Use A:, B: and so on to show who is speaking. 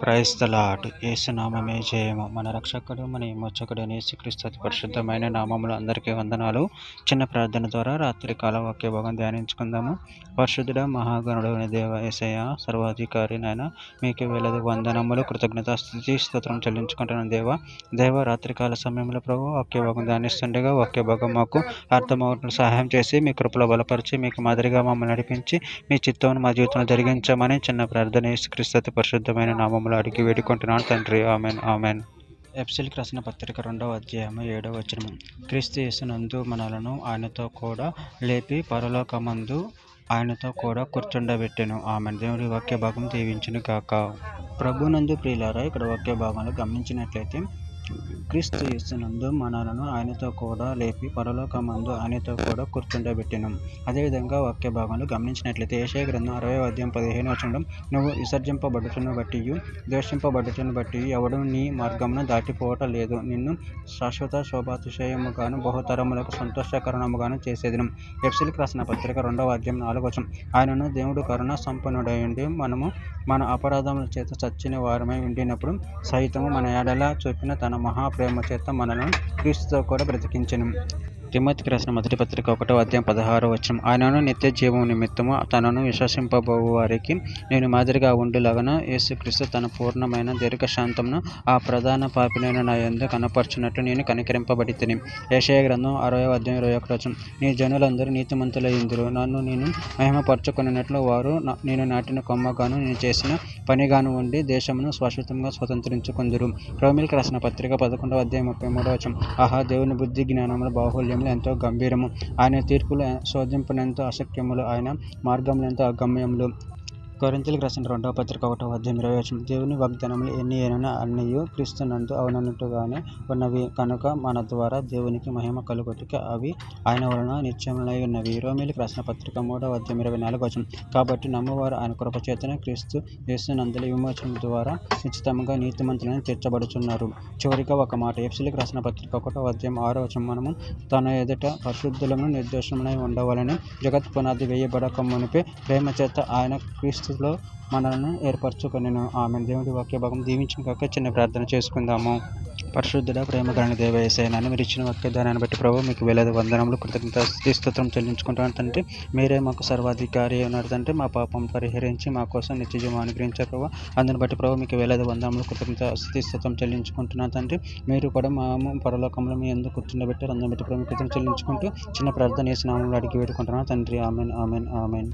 A: Praise the lord. యేసునామమే జయము. మన రక్షకుడు మన విమోచకుడు యేసుక్రీస్తు అతి పరిశుద్ధమైన నామములు అందరికీ వందనాలు. చిన్న ప్రార్థన ద్వారా రాత్రి కాల వాక్య భాగం ధ్యానించుకుందాము. పరిశుద్ధుడ మహాగణుడు దేవ యేసయ్య సర్వాధికారి నాయన మీకు వేలది వందనములు కృతజ్ఞత స్తుతి స్తోత్రం చెల్లించుకుంటున్నాను దేవ రాత్రికాల సమయంలో ప్రభు వాక్య భాగం ధ్యానిస్తుండగా వాక్య భాగం మాకు అర్థమవుతున్న సహాయం చేసి మీ కృపలో బలపరిచి మీకు మాదిరిగా మమ్మల్ని నడిపించి మీ చిత్తం మా జీవితంలో జరిగించమని చిన్న ప్రార్థన యేసుక్రీస్తు అతి పరిశుద్ధమైన నామములు అడిగి వేడుకుంటున్నాను తండ్రి. Amen amen. ఎఫెసీయులకు రాసిన పత్రిక 2వ అధ్యాయము 7వ వచనం. క్రీస్తు యేసునందు మనలను ఆయనతో కూడా లేపి పరలోకమందు ఆయనతో కూడా కూర్చుండబెట్టెను. ఆమెన్. దేవుడి వాక్య భాగం దీవించును గాక. ప్రభునందు ప్రియులారా, ఇక్కడ వాక్య భాగంలో గమనించినట్లయితే క్రీస్తు యేసునందు మనలను ఆయనతో కూడా లేపి పరలోకమందు ఆయనతో కూడా కూర్చుండబెట్టెను. అదేవిధంగా వాక్య భాగంలో గమనించినట్లయితే యెషయా గ్రంథం 60వ అధ్యాయం 15వ వచనం, నువ్వు విసర్జింపబడుటను బట్టి ద్వేషింపబడుటను బట్టి ఎవడు నీ మార్గమును దాటిపోవటం లేదు. నిన్ను శాశ్వత శోభాతిశయముగాను బహుతరములకు సంతోషకరణముగాను చేసేదను. ఎఫెసీయులకు రాసిన పత్రిక 2వ అధ్యాయం 4వ వచనం, ఆయనను దేవుడు కరుణ సంపన్నుడయుండి మనము మన అపరాధముల చేత చచ్చిన వారమై ఉండినప్పుడు సైతము మన ఎడల చూపిన తన మహాప్రేమ చేత మనలను క్రీస్తుతో కూడా బ్రతికించెను. తిమోతికి రాసిన మొదటి పత్రిక 1వ అధ్యాయం 16వ వచనం, ఆయనను నిత్య జీవము నిమిత్తము తనను విశ్వసింపబోవు వారికి నేను మాదిరిగా ఉండులాగన యేసుక్రీస్తు తన పూర్ణమైన దీర్ఘశాంతమును ఆ ప్రధాన పాపినైన నా యందు కనపరచున్నట్లు నేను కనికరింపబడితిని. యెషయా గ్రంథం 60వ అధ్యాయం 21వ వచనం, నీ జనులందరూ నీతిమంతులయ్యుందురు, నన్ను నేను మహిమపరచుకొనున్నట్లు వారు నేను నాటిన కొమ్మగాను నేను చేసిన పనిగాను ఉండి దేశమును శాశ్వతంగా స్వతంత్రించుకొందురు. రోమీయులకు రాసిన పత్రిక 11వ అధ్యాయం 33వ వచనం, ఆహా దేవుని బుద్ధి జ్ఞానముల బాహుల్యం ఎంతో గంభీరము, ఆయన తీర్పులు శోధింపునెంతో అశక్యములు, ఆయన మార్గములు ఎంతో అగమ్యములు. కొరింథీయులకు రాసిన 2వ పత్రిక 1వ అధ్యాయం 20వ వచనం, దేవుని వాగ్దానములు ఎన్ని అయినా అన్నయు క్రీస్తునందు అవునన్నట్టుగానే ఉన్నవి కనుక మన ద్వారా దేవునికి మహిమ కలుగుటకు అవి ఆయన వలన నిత్యములై ఉన్నవి. రోమీయులకు రాసిన పత్రిక 3వ అధ్యాయం 24వ వచనం, కాబట్టి నమ్మువారు ఆయన కృపచేతనే క్రీస్తు యేసునందుల విమోచన ద్వారా నిశ్చితముగా నీతిమంతులను తీర్చబడుచున్నారు. చివరిగా ఒక మాట, ఎఫెసీయులకు రాసిన పత్రిక 1వ అధ్యాయం 6వ వచనం, మనము తన ఎదుట పరిశుద్ధులమును నిర్దోషములై ఉండవాలని జగత్ పునాది వేయబడక మునిపే ప్రేమ చేత ఆయన క్రీస్తులో మనలను ఏర్పరచుకొనెను. ఆమె. దేవుడి వాక్య భాగం దీవించిన కాక చిన్న ప్రార్థన చేసుకుందాము. పరిశుద్ధుడ ప్రేమ కలిగిన దేవ యేసయ్య, నన్ను మీరు ఇచ్చిన వాక్య దానాన్ని బట్టి ప్రభు మీకు వేలాది వందనములు కృతజ్ఞత స్తోత్రం చెల్లించుకుంటాను తండ్రి. మీరే మాకు సర్వాధికారి ఉన్నారు తండ్రి. మా పాపం పరిహరించి మా కోసం నిత్యజీవం అనుగ్రహించారు ప్రభు. అందుని బట్టి ప్రభు మీకు వేలాది వందనములు కృతజ్ఞత స్తోత్రం చెల్లించుకుంటున్నాను తండ్రి. మీరు కూడా మా పరలోకంలో మీ ఎందుకు కూర్చుండబెట్టారు. అందుని బట్టి ప్రభు కృతజ్ఞత చెల్లించుకుంటూ చిన్న ప్రార్థన చేసిన నామములో అడిగి వేడుకుంటున్నాను తండ్రి. Amen amen amen.